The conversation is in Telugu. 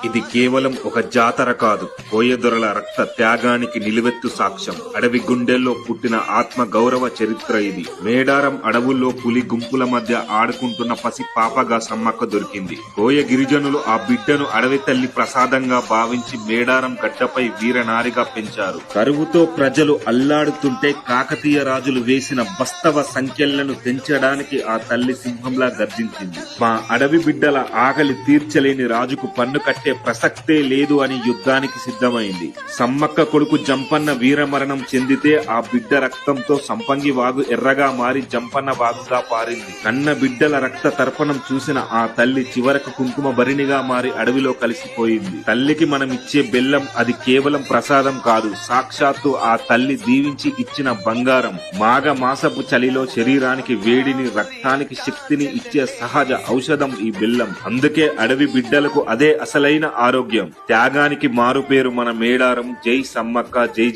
ఇది కేవలం ఒక జాతర కాదు, కోయదొరల రక్త త్యాగానికి నిలువెత్తు సాక్ష్యం. అడవి గుండెల్లో పుట్టిన ఆత్మ గౌరవ చరిత్ర ఇది. మేడారం అడవుల్లో పులి గుంపుల మధ్య ఆడుకుంటున్న పసి పాపగా సమ్మక్క దొరికింది. కోయ గిరిజనులు ఆ బిడ్డను అడవి తల్లి ప్రసాదంగా భావించి మేడారం గడ్డపై వీరనారిగా పెంచారు. కరువుతో ప్రజలు అల్లాడుతుంటే కాకతీయ రాజులు వేసిన బస్తవ సంఖ్యలను తెంచడానికి ఆ తల్లి సింహంలా గర్జించింది. మా అడవి బిడ్డల ఆకలి తీర్చలేని రాజుకు పన్ను కట్టే ప్రసక్తే లేదు అని యుద్ధానికి సిద్ధమైంది. సమ్మక్క కొడుకు జంపన్న వీరమరణం చెందితే ఆ బిడ్డ రక్తంతో సంపంగి వాగు ఎర్రగా మారి జంపన్న వాగుగా పారింది. కన్న బిడ్డల రక్త తర్పణం చూసిన ఆ తల్లి చివరకు కుంకుమ భరిణిగా మారి అడవిలో కలిసిపోయింది. తల్లికి మనం ఇచ్చే బెల్లం అది కేవలం ప్రసాదం కాదు, సాక్షాత్తు ఆ తల్లి దీవించి ఇచ్చిన బంగారం. మాఘ మాసపు చలిలో శరీరానికి వేడిని, రక్తానికి శక్తిని ఇచ్చే సహజ ఔషధం ఈ బెల్లం. అందుకే అడవి బిడ్డలకు అదే అసలైన ఆరోగ్యం. త్యాగానికి మారుపేరు మన మేడారం. జై సమ్మక్క, జై